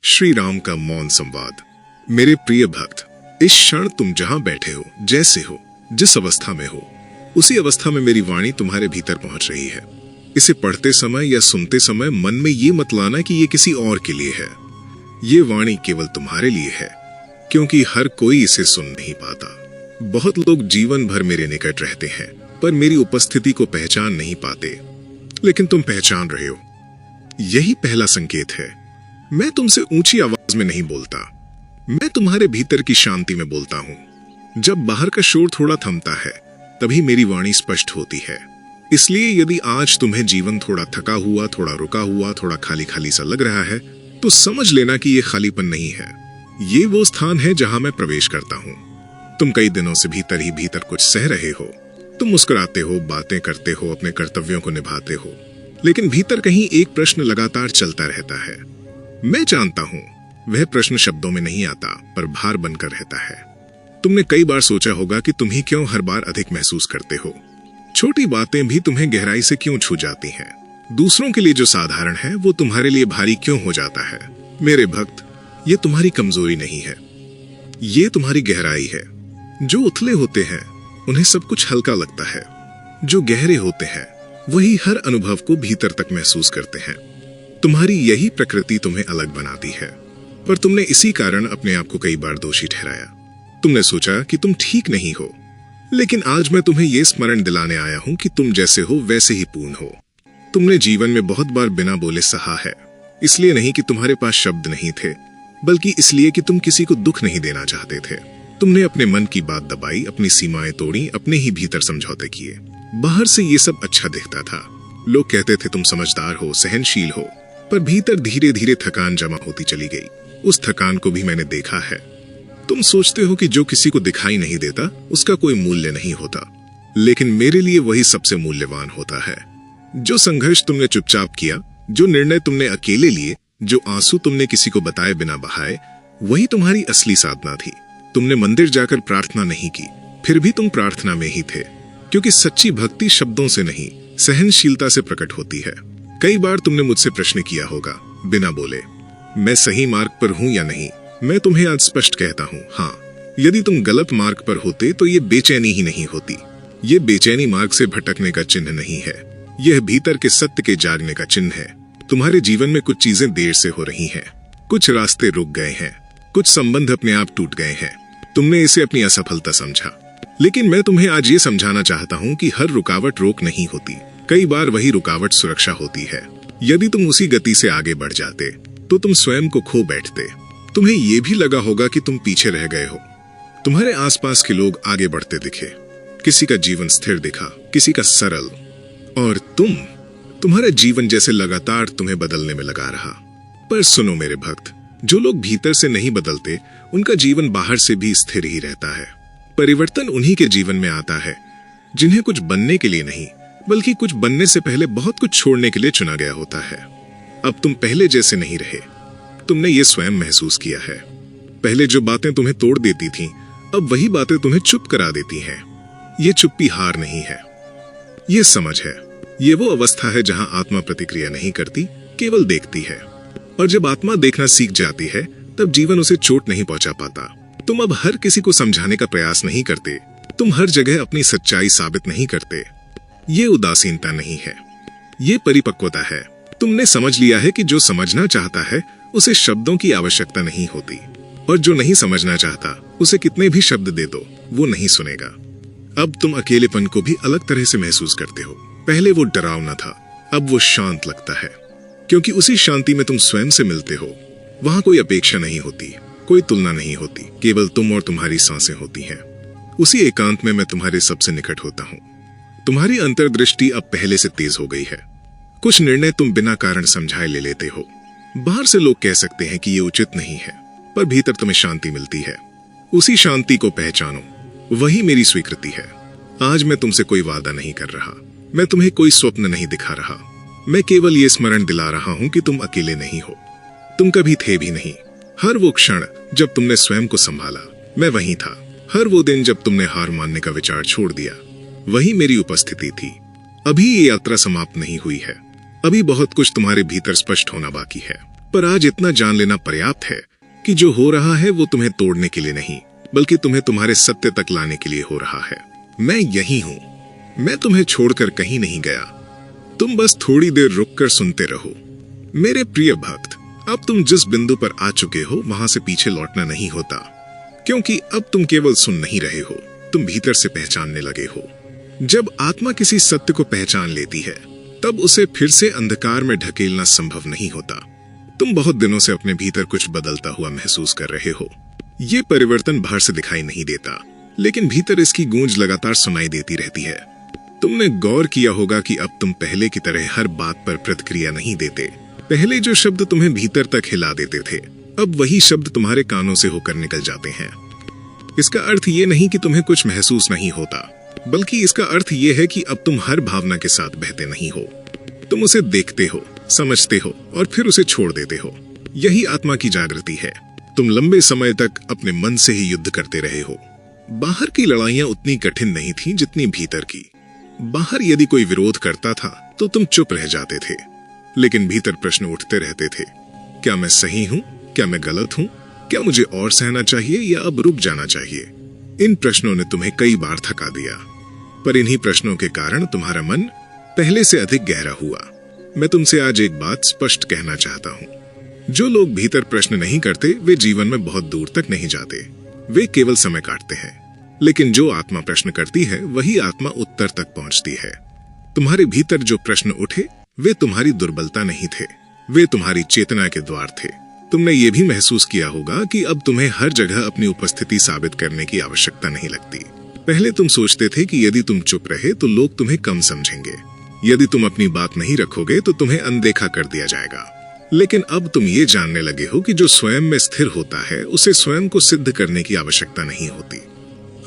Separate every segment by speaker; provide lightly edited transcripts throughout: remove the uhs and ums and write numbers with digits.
Speaker 1: श्री राम का मौन संवाद। मेरे प्रिय भक्त, इस क्षण तुम जहां बैठे हो, जैसे हो, जिस अवस्था में हो, उसी अवस्था में मेरी वाणी तुम्हारे भीतर पहुंच रही है। इसे पढ़ते समय या सुनते समय मन में ये मत लाना कि ये किसी और के लिए है। ये वाणी केवल तुम्हारे लिए है, क्योंकि हर कोई इसे सुन नहीं पाता। बहुत लोग जीवन भर मेरे निकट रहते हैं, पर मेरी उपस्थिति को पहचान नहीं पाते, लेकिन तुम पहचान रहे हो। यही पहला संकेत है। मैं तुमसे ऊंची आवाज में नहीं बोलता, मैं तुम्हारे भीतर की शांति में बोलता हूं। जब बाहर का शोर थोड़ा थमता है, तभी मेरी वाणी स्पष्ट होती है। इसलिए यदि आज तुम्हें जीवन थोड़ा थका हुआ, थोड़ा रुका हुआ, थोड़ा खाली खाली सा लग रहा है, तो समझ लेना कि यह खालीपन नहीं है। ये वो स्थान है जहां मैं प्रवेश करता हूं। तुम कई दिनों से भीतर ही भीतर कुछ सह रहे हो। तुम मुस्कुराते हो, बातें करते हो, अपने कर्तव्यों को निभाते हो, लेकिन भीतर कहीं एक प्रश्न लगातार चलता रहता है। मैं जानता हूं वह प्रश्न शब्दों में नहीं आता, पर भार बनकर रहता है। तुमने कई बार सोचा होगा कि तुम ही क्यों हर बार अधिक महसूस करते हो। छोटी बातें भी तुम्हें गहराई से क्यों छू जाती हैं। दूसरों के लिए जो साधारण है वो तुम्हारे लिए भारी क्यों हो जाता है। मेरे भक्त, ये तुम्हारी कमजोरी नहीं है, ये तुम्हारी गहराई है। जो उथले होते हैं उन्हें सब कुछ हल्का लगता है। जो गहरे होते हैं वही हर अनुभव को भीतर तक महसूस करते हैं। तुम्हारी यही प्रकृति तुम्हें अलग बनाती है, पर तुमने इसी कारण अपने आप को कई बार दोषी ठहराया। तुमने सोचा कि तुम ठीक नहीं हो, लेकिन आज मैं तुम्हें यह स्मरण दिलाने आया हूं कि तुम जैसे हो वैसे ही पूर्ण हो। तुमने जीवन में बहुत बार बिना बोले सहा है, इसलिए नहीं कि तुम्हारे पास शब्द नहीं थे, बल्कि इसलिए कि तुम किसी को दुख नहीं देना चाहते थे। तुमने अपने मन की बात दबाई, अपनी सीमाएं तोड़ी, अपने ही भीतर समझौते किए। बाहर से ये सब अच्छा दिखता था। लोग कहते थे तुम समझदार हो, सहनशील हो, पर भीतर धीरे धीरे थकान जमा होती चली गई। उस थकान को भी मैंने देखा है। तुम सोचते हो कि जो किसी को दिखाई नहीं देता उसका कोई मूल्य नहीं होता, लेकिन मेरे लिए वही सबसे मूल्यवान होता है। जो संघर्ष तुमने चुपचाप किया, जो निर्णय तुमने अकेले लिए, जो आंसू तुमने किसी को बताए बिना बहाए, वही तुम्हारी असली साधना थी। तुमने मंदिर जाकर प्रार्थना नहीं की, फिर भी तुम प्रार्थना में ही थे, क्योंकि सच्ची भक्ति शब्दों से नहीं, सहनशीलता से प्रकट होती है। कई बार तुमने मुझसे प्रश्न किया होगा बिना बोले, मैं सही मार्ग पर हूं या नहीं। मैं तुम्हें आज स्पष्ट कहता हूं, हाँ, यदि तुम गलत मार्ग पर होते तो ये बेचैनी ही नहीं होती। ये बेचैनी मार्ग से भटकने का चिन्ह नहीं है, यह भीतर के सत्य के जागने का चिन्ह है। तुम्हारे जीवन में कुछ चीजें देर से हो रही हैं, कुछ रास्ते रुक गए हैं, कुछ संबंध अपने आप टूट गए हैं। तुमने इसे अपनी असफलता समझा, लेकिन मैं तुम्हें आज ये समझाना चाहता हूँ कि हर रुकावट रोक नहीं होती। कई बार वही रुकावट सुरक्षा होती है। यदि तुम उसी गति से आगे बढ़ जाते तो तुम स्वयं को खो बैठते। तुम्हें ये भी लगा होगा कि तुम पीछे रह गए हो। तुम्हारे आसपास के लोग आगे बढ़ते दिखे, किसी का जीवन स्थिर दिखा, किसी का सरल, और तुम्हारा जीवन जैसे लगातार तुम्हें बदलने में लगा रहा। पर सुनो मेरे भक्त, जो लोग भीतर से नहीं बदलते उनका जीवन बाहर से भी स्थिर ही रहता है। परिवर्तन उन्हीं के जीवन में आता है जिन्हें कुछ बनने के लिए नहीं, बल्कि कुछ बनने से पहले बहुत कुछ छोड़ने के लिए चुना गया होता है। अब तुम पहले जैसे नहीं रहे, तुमने ये स्वयं महसूस किया है। पहले जो बातें तुम्हें तोड़ देती थीं, अब वही बातें तुम्हें चुप करा देती हैं। ये चुप्पी हार नहीं है, ये समझ है। ये वो अवस्था है जहां आत्मा प्रतिक्रिया नहीं करती, केवल देखती है। और जब आत्मा देखना सीख जाती है, तब जीवन उसे चोट नहीं पहुंचा पाता। तुम अब हर किसी को समझाने का प्रयास नहीं करते, तुम हर जगह अपनी सच्चाई साबित नहीं करते। ये उदासीनता नहीं है, ये परिपक्वता है। तुमने समझ लिया है कि जो समझना चाहता है उसे शब्दों की आवश्यकता नहीं होती, और जो नहीं समझना चाहता उसे कितने भी शब्द दे दो वो नहीं सुनेगा। अब तुम अकेलेपन को भी अलग तरह से महसूस करते हो। पहले वो डरावना था, अब वो शांत लगता है, क्योंकि उसी शांति में तुम स्वयं से मिलते हो। वहां कोई अपेक्षा नहीं होती, कोई तुलना नहीं होती, केवल तुम और तुम्हारी सांसें होती हैं। उसी एकांत में मैं तुम्हारे सबसे निकट होता हूँ। तुम्हारी अंतर्दृष्टि अब पहले से तेज हो गई है। कुछ निर्णय तुम बिना कारण समझाए ले लेते हो। बाहर से लोग कह सकते हैं कि ये उचित नहीं है, पर भीतर तुम्हें शांति मिलती है। उसी शांति को पहचानो, वही मेरी स्वीकृति है। आज मैं तुमसे कोई वादा नहीं कर रहा, मैं तुम्हें कोई स्वप्न नहीं दिखा रहा। मैं केवल ये स्मरण दिला रहा हूं कि तुम अकेले नहीं हो, तुम कभी थे भी नहीं। हर वो क्षण जब तुमने स्वयं को संभाला, मैं वहीं था। हर वो दिन जब तुमने हार मानने का विचार छोड़ दिया, वही मेरी उपस्थिति थी। अभी ये यात्रा समाप्त नहीं हुई है, अभी बहुत कुछ तुम्हारे भीतर स्पष्ट होना बाकी है। पर आज इतना जान लेना पर्याप्त है कि जो हो रहा है वो तुम्हें तोड़ने के लिए नहीं, बल्कि तुम्हें तुम्हारे सत्य तक लाने के लिए हो रहा है। मैं यही हूं, मैं तुम्हें छोड़कर कहीं नहीं गया, तुम बस थोड़ी देर रुककर सुनते रहो। मेरे प्रिय भक्त, अब तुम जिस बिंदु पर आ चुके हो वहां से पीछे लौटना नहीं होता, क्योंकि अब तुम केवल सुन नहीं रहे हो, तुम भीतर से पहचानने लगे हो। जब आत्मा किसी सत्य को पहचान लेती है तब उसे फिर से अंधकार में ढकेलना संभव नहीं होता। तुम बहुत दिनों से अपने भीतर कुछ बदलता हुआ महसूस कर रहे हो। ये परिवर्तन बाहर से दिखाई नहीं देता, लेकिन भीतर इसकी गूंज लगातार सुनाई देती रहती है। तुमने गौर किया होगा कि अब तुम पहले की तरह हर बात पर प्रतिक्रिया नहीं देते। पहले जो शब्द तुम्हें भीतर तक हिला देते थे, अब वही शब्द तुम्हारे कानों से होकर निकल जाते हैं। इसका अर्थ ये नहीं कि तुम्हें कुछ महसूस नहीं होता, बल्कि इसका अर्थ ये है कि अब तुम हर भावना के साथ बहते नहीं हो। तुम उसे देखते हो, समझते हो और फिर उसे छोड़ देते हो। यही आत्मा की जागृति है। तुम लंबे समय तक अपने मन से ही युद्ध करते रहे हो। बाहर की लड़ाइयां उतनी कठिन नहीं थी जितनी भीतर की। बाहर यदि कोई विरोध करता था तो तुम चुप रह जाते थे, लेकिन भीतर प्रश्न उठते रहते थे। क्या मैं सही हूं? क्या मैं गलत हूं? क्या मुझे और सहना चाहिए या अब रुक जाना चाहिए? इन प्रश्नों ने तुम्हें कई बार थका दिया, पर इन्हीं प्रश्नों के कारण तुम्हारा मन पहले से अधिक गहरा हुआ। मैं तुमसे आज एक बात स्पष्ट कहना चाहता हूं। जो लोग भीतर प्रश्न नहीं करते वे जीवन में बहुत दूर तक नहीं जाते, वे केवल समय काटते हैं। लेकिन जो आत्मा प्रश्न करती है वही आत्मा उत्तर तक पहुंचती है। तुम्हारे भीतर जो प्रश्न उठे वे तुम्हारी दुर्बलता नहीं थे, वे तुम्हारी चेतना के द्वार थे। तुमने ये भी महसूस किया होगा कि अब तुम्हें हर जगह अपनी उपस्थिति साबित करने की आवश्यकता नहीं लगती। पहले तुम सोचते थे कि यदि तुम चुप रहे तो लोग तुम्हें कम समझेंगे, यदि तुम अपनी बात नहीं रखोगे तो तुम्हें अनदेखा कर दिया जाएगा। लेकिन अब तुम ये जानने लगे हो कि जो स्वयं में स्थिर होता है उसे स्वयं को सिद्ध करने की आवश्यकता नहीं होती।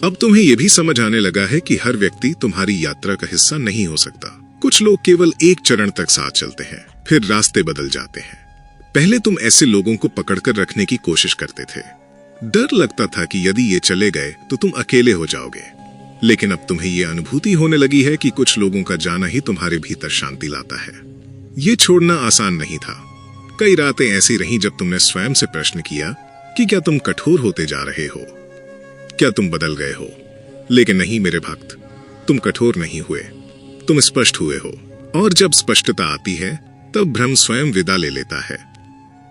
Speaker 1: अब तुम्हें यह भी समझ आने लगा है कि हर व्यक्ति तुम्हारी यात्रा का हिस्सा नहीं हो सकता। कुछ लोग केवल एक चरण तक साथ चलते हैं, फिर रास्ते बदल जाते हैं। पहले तुम ऐसे लोगों को पकड़कर रखने की कोशिश करते थे। डर लगता था कि यदि ये चले गए तो तुम अकेले हो जाओगे। लेकिन अब तुम्हें ये अनुभूति होने लगी है कि कुछ लोगों का जाना ही तुम्हारे भीतर शांति लाता है। ये छोड़ना आसान नहीं था। कई रातें ऐसी रहीं जब तुमने स्वयं से प्रश्न किया कि क्या तुम कठोर होते जा रहे हो, क्या तुम बदल गए हो? लेकिन नहीं मेरे भक्त, तुम कठोर नहीं हुए, तुम स्पष्ट हुए हो। और जब स्पष्टता आती है तब भ्रम स्वयं विदा ले लेता है।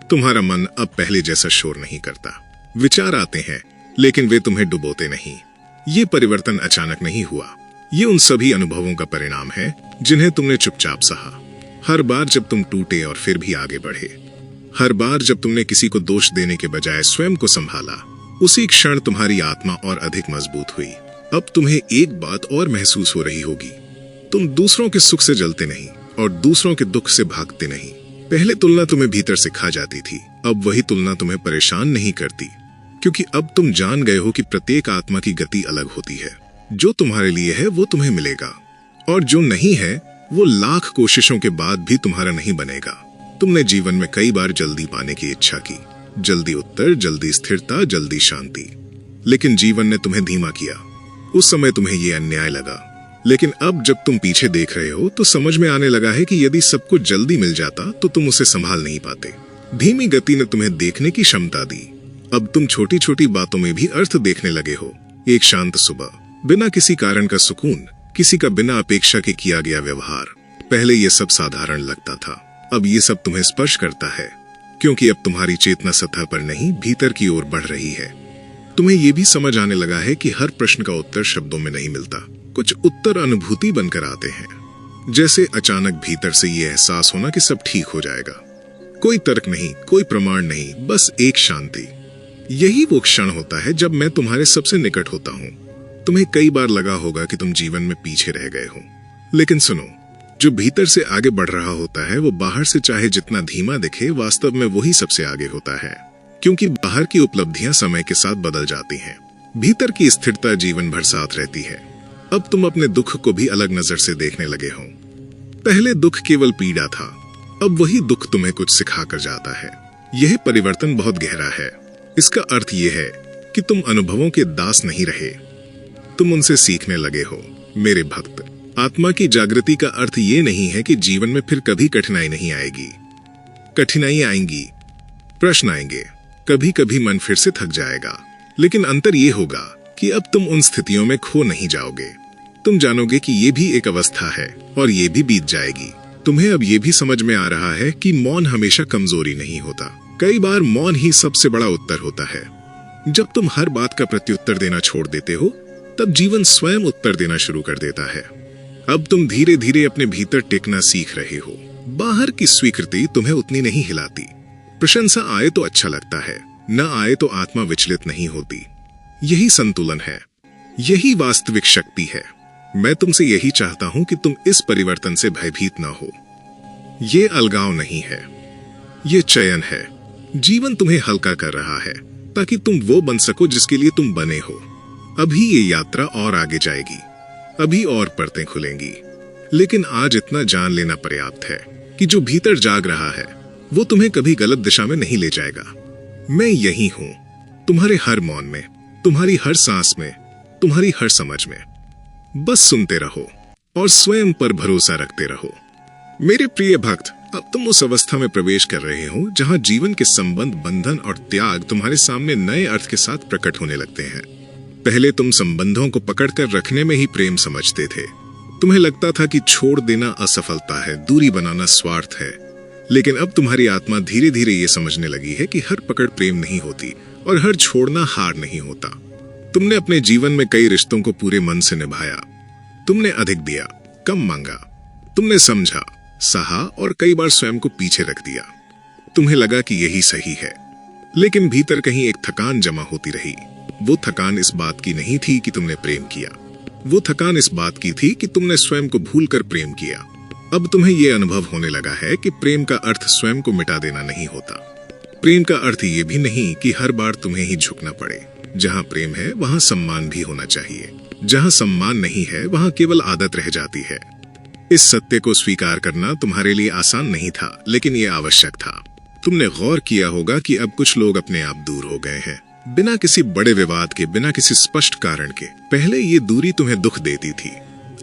Speaker 1: तुम्हारा मन अब पहले जैसा शोर नहीं करता। विचार आते हैं लेकिन वे तुम्हें डुबोते नहीं। ये परिवर्तन अचानक नहीं हुआ, ये उन सभी अनुभवों का परिणाम है जिन्हें तुमने चुपचाप सहा। हर बार जब तुम टूटे और फिर भी आगे बढ़े, हर बार जब तुमने किसी को दोष देने के बजाय स्वयं को संभाला, उसी क्षण तुम्हारी आत्मा और अधिक मजबूत हुई। अब तुम्हें एक बात और महसूस हो रही होगी, तुम दूसरों के सुख से जलते नहीं और दूसरों के दुख से भागते नहीं। पहले तुलना तुम्हें भीतर से खा जाती थी, अब वही तुलना तुम्हें परेशान नहीं करती, क्योंकि अब तुम जान गए हो कि प्रत्येक आत्मा की गति अलग होती है। जो तुम्हारे लिए है वो तुम्हें मिलेगा, और जो नहीं है वो लाख कोशिशों के बाद भी तुम्हारा नहीं बनेगा। तुमने जीवन में कई बार जल्दी पाने की इच्छा की, जल्दी उत्तर, जल्दी स्थिरता, जल्दी शांति, लेकिन जीवन ने तुम्हें धीमा किया। उस समय तुम्हें ये अन्याय लगा, लेकिन अब जब तुम पीछे देख रहे हो तो समझ में आने लगा है कि यदि सब कुछ जल्दी मिल जाता तो तुम उसे संभाल नहीं पाते। धीमी गति ने तुम्हें देखने की क्षमता दी। अब तुम छोटी छोटी बातों में भी अर्थ देखने लगे हो। एक शांत सुबह, बिना किसी कारण का सुकून, किसी का बिना अपेक्षा के किया गया व्यवहार। पहले ये सब साधारण लगता था, अब ये सब तुम्हें स्पर्श करता है, क्योंकि अब तुम्हारी चेतना सतह पर नहीं भीतर की ओर बढ़ रही है। तुम्हें ये भी समझ आने लगा है कि हर प्रश्न का उत्तर शब्दों में नहीं मिलता, कुछ उत्तर अनुभूति बनकर आते हैं। जैसे अचानक भीतर से ये एहसास होना कि सब ठीक हो जाएगा। कोई तर्क नहीं, कोई प्रमाण नहीं, बस एक शांति। यही वो क्षण होता है जब मैं तुम्हारे सबसे निकट होता हूँ। तुम्हें कई बार लगा होगा कि तुम जीवन में पीछे रह गए हो, लेकिन सुनो, जो भीतर से आगे बढ़ रहा होता है वो बाहर से चाहे जितना धीमा दिखे, वास्तव में वही सबसे आगे होता है, क्योंकि बाहर की उपलब्धियां समय के साथ बदल जाती हैं, भीतर की स्थिरता जीवन भर साथ रहती है। अब तुम अपने दुख को भी अलग नजर से देखने लगे हो। पहले दुख केवल पीड़ा था, अब वही दुख तुम्हें कुछ सिखा कर जाता है। यह परिवर्तन बहुत गहरा है। इसका अर्थ यह है कि तुम अनुभवों के दास नहीं रहे, तुम उनसे सीखने लगे हो। मेरे भक्त, आत्मा की जागृति का अर्थ ये नहीं है कि जीवन में फिर कभी कठिनाई नहीं आएगी। कठिनाई आएंगी, प्रश्न आएंगे, कभी कभी मन फिर से थक जाएगा, लेकिन अंतर ये होगा कि अब तुम उन स्थितियों में खो नहीं जाओगे। तुम जानोगे कि ये भी एक अवस्था है और ये भी बीत जाएगी। तुम्हें अब ये भी समझ में आ रहा है कि मौन हमेशा कमजोरी नहीं होता, कई बार मौन ही सबसे बड़ा उत्तर होता है। जब तुम हर बात का प्रत्युत्तर देना छोड़ देते हो, तब जीवन स्वयं उत्तर देना शुरू कर देता है। अब तुम धीरे धीरे अपने भीतर टेकना सीख रहे हो। बाहर की स्वीकृति तुम्हें उतनी नहीं हिलाती। प्रशंसा आए तो अच्छा लगता है, न आए तो आत्मा विचलित नहीं होती। यही संतुलन है, यही वास्तविक शक्ति है। मैं तुमसे यही चाहता हूं कि तुम इस परिवर्तन से भयभीत ना हो। ये अलगाव नहीं है, ये चयन है। जीवन तुम्हें हल्का कर रहा है ताकि तुम वो बन सको जिसके लिए तुम बने हो। अभी ये यात्रा और आगे जाएगी, अभी और परतें खुलेंगी, लेकिन आज इतना जान लेना पर्याप्त है कि जो भीतर जाग रहा है वो तुम्हें कभी गलत दिशा में नहीं ले जाएगा। मैं यही हूं, तुम्हारे हर मौन में, तुम्हारी हर सांस में, तुम्हारी हर समझ में। बस सुनते रहो और स्वयं पर भरोसा रखते रहो। मेरे प्रिय भक्त, अब तुम उस अवस्था में प्रवेश कर रहे हो जहां जीवन के संबंध, बंधन और त्याग तुम्हारे सामने नए अर्थ के साथ प्रकट होने लगते हैं। पहले तुम संबंधों को पकड़कर रखने में ही प्रेम समझते थे। तुम्हें लगता था कि छोड़ देना असफलता है, दूरी बनाना स्वार्थ है। लेकिन अब तुम्हारी आत्मा धीरे धीरे ये समझने लगी है कि हर पकड़ प्रेम नहीं होती और हर छोड़ना हार नहीं होता। तुमने अपने जीवन में कई रिश्तों को पूरे मन से निभाया। तुमने अधिक दिया, कम मांगा। तुमने समझा, सहा और कई बार स्वयं को पीछे रख दिया। तुम्हें लगा कि यही सही है, लेकिन भीतर कहीं एक थकान जमा होती रही। वो थकान इस बात की नहीं थी कि तुमने प्रेम किया, वो थकान इस बात की थी कि तुमने स्वयं को भूलकर प्रेम किया। अब तुम्हें यह अनुभव होने लगा है कि प्रेम का अर्थ स्वयं को मिटा देना नहीं होता। प्रेम का अर्थ ये भी नहीं कि हर बार तुम्हें ही झुकना पड़े। जहां प्रेम है वहां सम्मान भी होना चाहिए। जहां सम्मान नहीं है वहां केवल आदत रह जाती है। इस सत्य को स्वीकार करना तुम्हारे लिए आसान नहीं था, लेकिन ये आवश्यक था। तुमने गौर किया होगा कि अब कुछ लोग अपने आप दूर हो गए हैं, बिना किसी बड़े विवाद के, बिना किसी स्पष्ट कारण के। पहले ये दूरी तुम्हें दुख देती थी,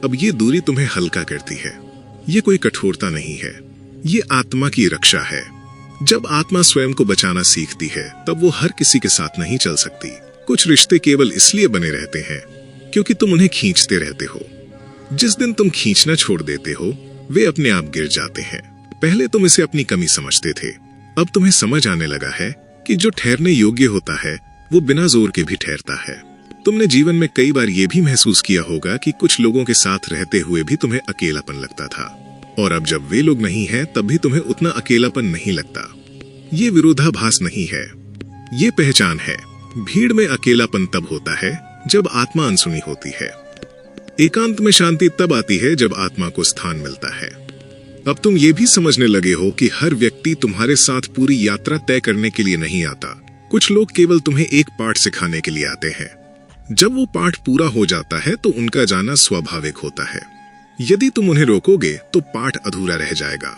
Speaker 1: अब ये दूरी तुम्हें हल्का करती है। ये कोई कठोरता नहीं है, ये आत्मा की रक्षा है। जब आत्मा स्वयं को बचाना सीखती है तब वो हर किसी के साथ नहीं चल सकती। कुछ रिश्ते केवल इसलिए बने रहते हैं क्योंकि तुम उन्हें खींचते रहते हो। जिस दिन तुम खींचना छोड़ देते हो, वे अपने आप गिर जाते हैं। पहले तुम इसे अपनी कमी समझते थे, अब तुम्हें समझ आने लगा है कि जो ठहरने योग्य होता है वो बिना जोर के भी ठहरता है। तुमने जीवन में कई बार ये भी महसूस किया होगा कि कुछ लोगों के साथ रहते हुए भी तुम्हें अकेलापन लगता था, और अब जब वे लोग नहीं हैं तब भी तुम्हें उतना अकेलापन नहीं लगता। ये विरोधाभास नहीं है, ये पहचान है। भीड़ में अकेलापन तब होता है जब आत्मा अनसुनी होती है। एकांत में शांति तब आती है जब आत्मा को स्थान मिलता है। अब तुम ये भी समझने लगे हो कि हर व्यक्ति तुम्हारे साथ पूरी यात्रा तय करने के लिए नहीं आता। कुछ लोग केवल तुम्हें एक पाठ सिखाने के लिए आते हैं। जब वो पाठ पूरा हो जाता है तो उनका जाना स्वाभाविक होता है। यदि तुम उन्हें रोकोगे तो पाठ अधूरा रह जाएगा।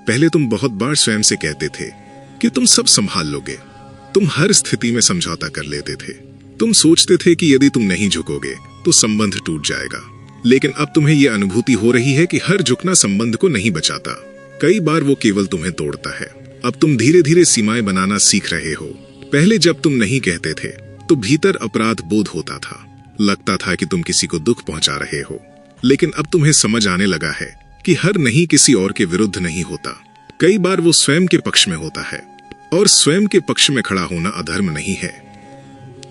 Speaker 1: पहले तुम बहुत बार स्वयं से कहते थे कि तुम सब संभाल लोगे। तुम हर स्थिति में समझौता कर लेते थे। तुम सोचते थे कि यदि तुम नहीं झुकोगे तो संबंध टूट जाएगा। लेकिन अब तुम्हें यह अनुभूति हो रही है कि हर झुकना संबंध को नहीं बचाता, कई बार वो केवल तुम्हें तोड़ता है। अब तुम धीरे धीरे सीमाएं बनाना सीख रहे हो। पहले जब तुम नहीं कहते थे तो भीतर अपराध बोध होता था, लगता था कि तुम किसी को दुख पहुंचा रहे हो। लेकिन अब तुम्हें समझ आने लगा है कि हर नहीं किसी और के विरुद्ध नहीं होता, कई बार वो स्वयं के पक्ष में होता है, और स्वयं के पक्ष में खड़ा होना अधर्म नहीं है।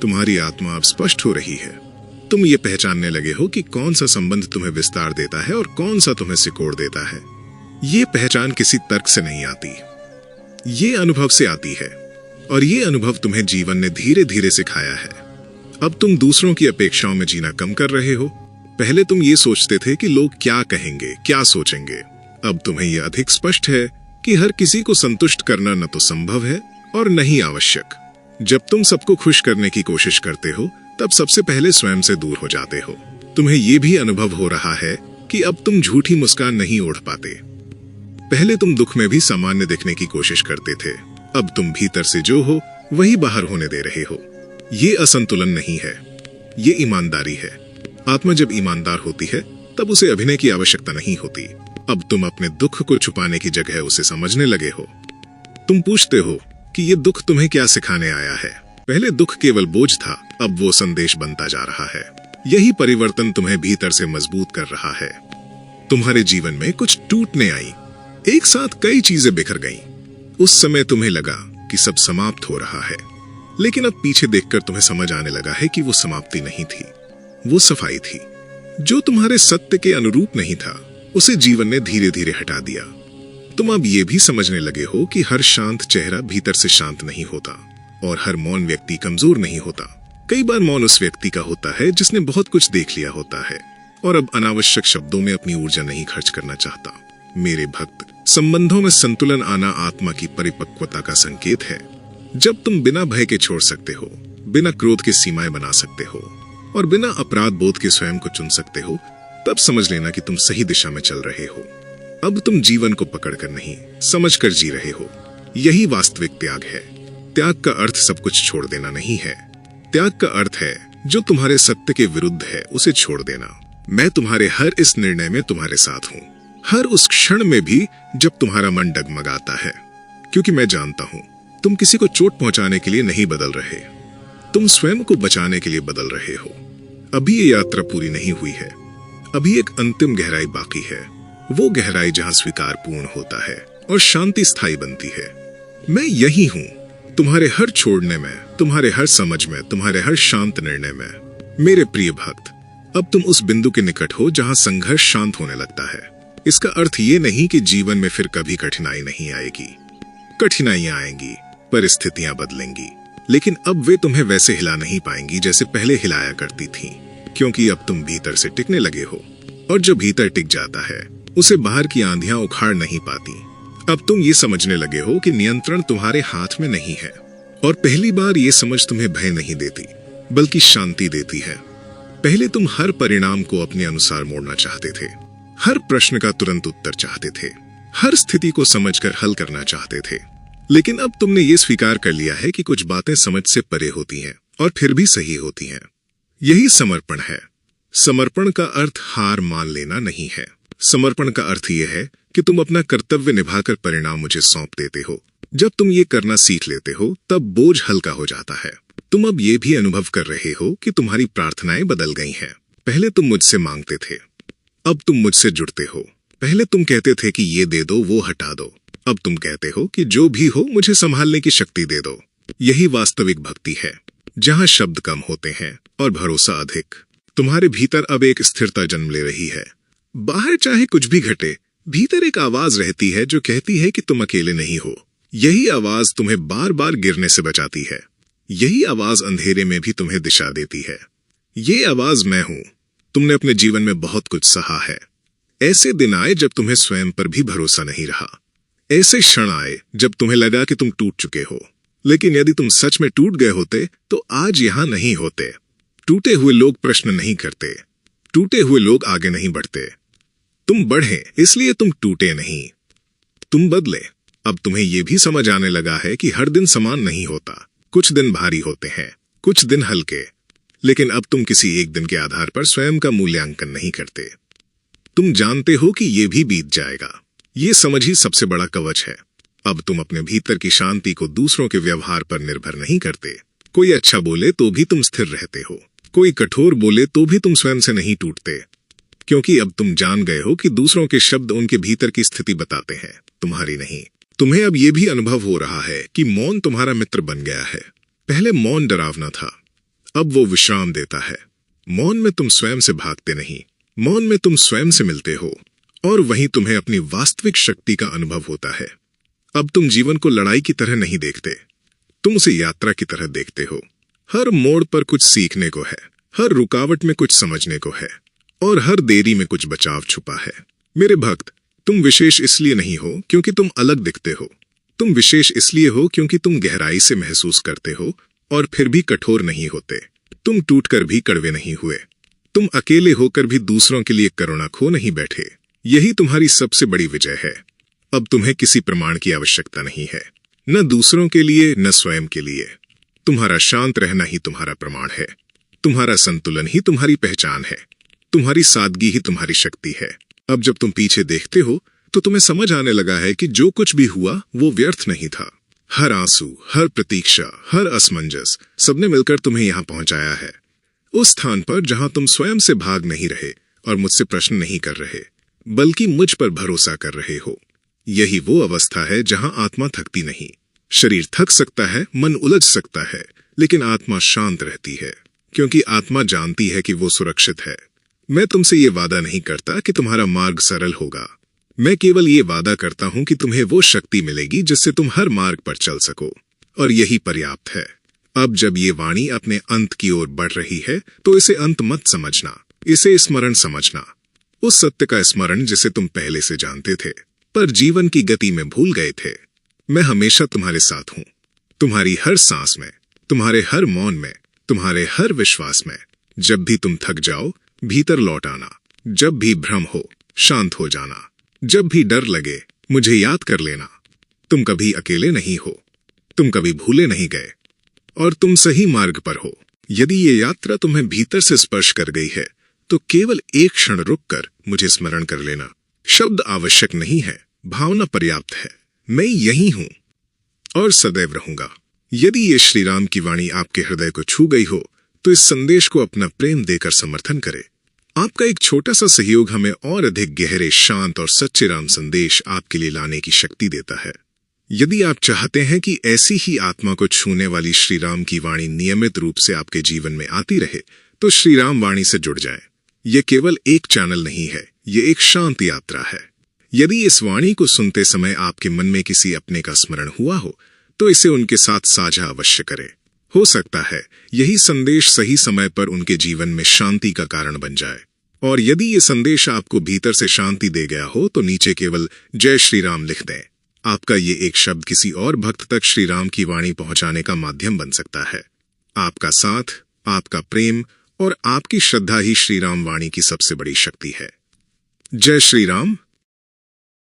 Speaker 1: तुम्हारी आत्मा अब स्पष्ट हो रही है। तुम ये पहचानने लगे हो कि कौन सा संबंध तुम्हें विस्तार देता है और कौन सा तुम्हें सिकोड़ देता है। ये पहचान किसी तर्क से नहीं आती, ये अनुभव से आती है, और ये अनुभव तुम्हें जीवन ने धीरे धीरे सिखाया है। अब तुम दूसरों की अपेक्षाओं में जीना कम कर रहे हो। पहले तुम ये सोचते थे कि लोग क्या कहेंगे, क्या सोचेंगे। अब तुम्हें यह अधिक स्पष्ट है कि हर किसी को संतुष्ट करना न तो संभव है और न ही आवश्यक। जब तुम सबको खुश करने की कोशिश करते हो तब सबसे पहले स्वयं से दूर हो जाते हो। तुम्हें यह भी अनुभव हो रहा है कि अब तुम झूठी मुस्कान नहीं ओढ़ पाते। पहले तुम दुख में भी सामान्य दिखने की कोशिश करते थे, अब तुम भीतर से जो हो वही बाहर होने दे रहे हो। ये असंतुलन नहीं है, ये ईमानदारी है। आत्मा जब ईमानदार होती है तब उसे अभिनय की आवश्यकता नहीं होती। अब तुम अपने दुख को छुपाने की जगह उसे समझने लगे हो। तुम पूछते हो कि ये दुख तुम्हें क्या सिखाने आया है। पहले दुख केवल बोझ था, अब वो संदेश बनता जा रहा है। यही परिवर्तन तुम्हें भीतर से मजबूत कर रहा है। तुम्हारे जीवन में कुछ टूटने आई, एक साथ कई चीजें बिखर गईं। उस समय तुम्हें लगा कि सब समाप्त हो रहा है, लेकिन अब पीछे देखकर तुम्हें समझ आने लगा है कि वो समाप्ति नहीं थी, वो सफाई थी। जो तुम्हारे सत्य के अनुरूप नहीं था, उसे जीवन ने धीरे धीरे हटा दिया। तुम अब ये भी समझने लगे हो कि हर शांत चेहरा भीतर से शांत नहीं होता, और हर मौन व्यक्ति कमजोर नहीं होता। कई बार मौन उस व्यक्ति का होता है जिसने बहुत कुछ देख लिया होता है और अब अनावश्यक शब्दों में अपनी ऊर्जा नहीं खर्च करना चाहता। मेरे भक्त, संबंधों में संतुलन आना आत्मा की परिपक्वता का संकेत है। जब तुम बिना भय के छोड़ सकते हो, बिना क्रोध के सीमाएं बना सकते हो और बिना अपराध बोध के स्वयं को चुन सकते हो, तब समझ लेना कि तुम सही दिशा में चल रहे हो। अब तुम जीवन को पकड़कर नहीं, समझकर जी रहे हो। यही वास्तविक त्याग है। त्याग का अर्थ सब कुछ छोड़ देना नहीं है। त्याग का अर्थ है जो तुम्हारे सत्य के विरुद्ध है उसे छोड़ देना। मैं तुम्हारे हर इस निर्णय में तुम्हारे साथ हूँ, हर उस क्षण में भी जब तुम्हारा मन डगमगाता है, क्योंकि मैं जानता हूँ तुम किसी को चोट पहुंचाने के लिए नहीं बदल रहे, तुम स्वयं को बचाने के लिए बदल रहे हो। अभी ये यात्रा पूरी नहीं हुई है, अभी एक अंतिम गहराई बाकी है, वो गहराई जहां स्वीकार पूर्ण होता है और शांति स्थायी बनती है। मैं यही हूं, तुम्हारे हर छोड़ने में, तुम्हारे हर समझ में, तुम्हारे हर शांत निर्णय में। मेरे प्रिय भक्त, अब तुम उस बिंदु के निकट हो जहां संघर्ष शांत होने लगता है। इसका अर्थ ये नहीं कि जीवन में फिर कभी कठिनाई नहीं आएगी। कठिनाइयां आएंगी, परिस्थितियां बदलेंगी, लेकिन अब वे तुम्हें वैसे हिला नहीं पाएंगी जैसे पहले हिलाया करती थीं, क्योंकि अब तुम भीतर से टिकने लगे हो, और जो भीतर टिक जाता है उसे बाहर की आंधियां उखाड़ नहीं पाती। अब तुम ये समझने लगे हो कि नियंत्रण तुम्हारे हाथ में नहीं है, और पहली बार ये समझ तुम्हें भय नहीं देती बल्कि शांति देती है। पहले तुम हर परिणाम को अपने अनुसार मोड़ना चाहते थे, हर प्रश्न का तुरंत उत्तर चाहते थे, हर स्थिति को समझकर हल करना चाहते थे। लेकिन अब तुमने ये स्वीकार कर लिया है कि कुछ बातें समझ से परे होती हैं और फिर भी सही होती हैं। यही समर्पण है। समर्पण का अर्थ हार मान लेना नहीं है। समर्पण का अर्थ यह है कि तुम अपना कर्तव्य निभाकर परिणाम मुझे सौंप देते हो। जब तुम ये करना सीख लेते हो, तब बोझ हल्का हो जाता है। तुम अब ये भी अनुभव कर रहे हो कि तुम्हारी प्रार्थनाएं बदल गई हैं। पहले तुम मुझसे मांगते थे, अब तुम मुझसे जुड़ते हो। पहले तुम कहते थे कि ये दे दो, वो हटा दो, अब तुम कहते हो कि जो भी हो मुझे संभालने की शक्ति दे दो। यही वास्तविक भक्ति है, जहां शब्द कम होते हैं और भरोसा अधिक। तुम्हारे भीतर अब एक स्थिरता जन्म ले रही है। बाहर चाहे कुछ भी घटे, भीतर एक आवाज रहती है जो कहती है कि तुम अकेले नहीं हो। यही आवाज तुम्हें बार बार गिरने से बचाती है। यही आवाज अंधेरे में भी तुम्हें दिशा देती है। ये आवाज मैं हूं। तुमने अपने जीवन में बहुत कुछ सहा है। ऐसे दिन आए जब तुम्हें स्वयं पर भी भरोसा नहीं रहा। ऐसे क्षण आए जब तुम्हें लगा कि तुम टूट चुके हो, लेकिन यदि तुम सच में टूट गए होते तो आज यहां नहीं होते। टूटे हुए लोग प्रश्न नहीं करते, टूटे हुए लोग आगे नहीं बढ़ते। तुम बढ़े इसलिए तुम टूटे नहीं, तुम बदले। अब तुम्हें यह भी समझ आने लगा है कि हर दिन समान नहीं होता। कुछ दिन भारी होते हैं, कुछ दिन हल्के, लेकिन अब तुम किसी एक दिन के आधार पर स्वयं का मूल्यांकन नहीं करते। तुम जानते हो कि यह भी बीत जाएगा। ये समझ ही सबसे बड़ा कवच है। अब तुम अपने भीतर की शांति को दूसरों के व्यवहार पर निर्भर नहीं करते। कोई अच्छा बोले तो भी तुम स्थिर रहते हो, कोई कठोर बोले तो भी तुम स्वयं से नहीं टूटते, क्योंकि अब तुम जान गए हो कि दूसरों के शब्द उनके भीतर की स्थिति बताते हैं, तुम्हारी नहीं। तुम्हें अब यह भी अनुभव हो रहा है कि मौन तुम्हारा मित्र बन गया है। पहले मौन डरावना था, अब वो विश्राम देता है। मौन में तुम स्वयं से भागते नहीं, मौन में तुम स्वयं से मिलते हो, और वहीं तुम्हें अपनी वास्तविक शक्ति का अनुभव होता है। अब तुम जीवन को लड़ाई की तरह नहीं देखते, तुम उसे यात्रा की तरह देखते हो। हर मोड़ पर कुछ सीखने को है, हर रुकावट में कुछ समझने को है, और हर देरी में कुछ बचाव छुपा है। मेरे भक्त, तुम विशेष इसलिए नहीं हो क्योंकि तुम अलग दिखते हो। तुम विशेष इसलिए हो क्योंकि तुम गहराई से महसूस करते हो और फिर भी कठोर नहीं होते। तुम टूटकर भी कड़वे नहीं हुए। तुम अकेले होकर भी दूसरों के लिए करुणा खो नहीं बैठे। यही तुम्हारी सबसे बड़ी विजय है। अब तुम्हें किसी प्रमाण की आवश्यकता नहीं है, न दूसरों के लिए न स्वयं के लिए। तुम्हारा शांत रहना ही तुम्हारा प्रमाण है, तुम्हारा संतुलन ही तुम्हारी पहचान है, तुम्हारी सादगी ही तुम्हारी शक्ति है। अब जब तुम पीछे देखते हो तो तुम्हें समझ आने लगा है कि जो कुछ भी हुआ वो व्यर्थ नहीं था। हर आंसू, हर प्रतीक्षा, हर असमंजस, सबने मिलकर तुम्हें यहाँ पहुंचाया है, उस स्थान पर जहां तुम स्वयं से भाग नहीं रहे और मुझसे प्रश्न नहीं कर रहे, बल्कि मुझ पर भरोसा कर रहे हो। यही वो अवस्था है जहां आत्मा थकती नहीं। शरीर थक सकता है, मन उलझ सकता है, लेकिन आत्मा शांत रहती है, क्योंकि आत्मा जानती है कि वो सुरक्षित है। मैं तुमसे ये वादा नहीं करता कि तुम्हारा मार्ग सरल होगा। मैं केवल ये वादा करता हूं कि तुम्हें वो शक्ति मिलेगी जिससे तुम हर मार्ग पर चल सको, और यही पर्याप्त है। अब जब ये वाणी अपने अंत की ओर बढ़ रही है, तो इसे अंत मत समझना, इसे स्मरण समझना। उस सत्य का स्मरण जिसे तुम पहले से जानते थे, पर जीवन की गति में भूल गए थे। मैं हमेशा तुम्हारे साथ हूं, तुम्हारी हर सांस में, तुम्हारे हर मौन में, तुम्हारे हर विश्वास में। जब भी तुम थक जाओ, भीतर लौट आना। जब भी भ्रम हो, शांत हो जाना। जब भी डर लगे, मुझे याद कर लेना। तुम कभी अकेले नहीं हो, तुम कभी भूले नहीं गए, और तुम सही मार्ग पर हो। यदि ये यात्रा तुम्हें भीतर से स्पर्श कर गई है, तो केवल एक क्षण रुककर मुझे स्मरण कर लेना। शब्द आवश्यक नहीं है, भावना पर्याप्त है। मैं यही हूं और सदैव रहूंगा। यदि ये श्री राम की वाणी आपके हृदय को छू गई हो, तो इस संदेश को अपना प्रेम देकर समर्थन करें। आपका एक छोटा सा सहयोग हमें और अधिक गहरे, शांत और सच्चे राम संदेश आपके लिए लाने की शक्ति देता है। यदि आप चाहते हैं कि ऐसी ही आत्मा को छूने वाली श्री राम की वाणी नियमित रूप से आपके जीवन में आती रहे, तो श्री राम वाणी से जुड़ जाएं। ये केवल एक चैनल नहीं है, ये एक शांत यात्रा है। यदि इस वाणी को सुनते समय आपके मन में किसी अपने का स्मरण हुआ हो, तो इसे उनके साथ साझा अवश्य करें। हो सकता है यही संदेश सही समय पर उनके जीवन में शांति का कारण बन जाए। और यदि ये संदेश आपको भीतर से शांति दे गया हो, तो नीचे केवल जय श्री राम लिख दें। आपका ये एक शब्द किसी और भक्त तक श्री राम की वाणी पहुंचाने का माध्यम बन सकता है। आपका साथ, आपका प्रेम और आपकी श्रद्धा ही श्री राम वाणी की सबसे बड़ी शक्ति है। जय श्री राम।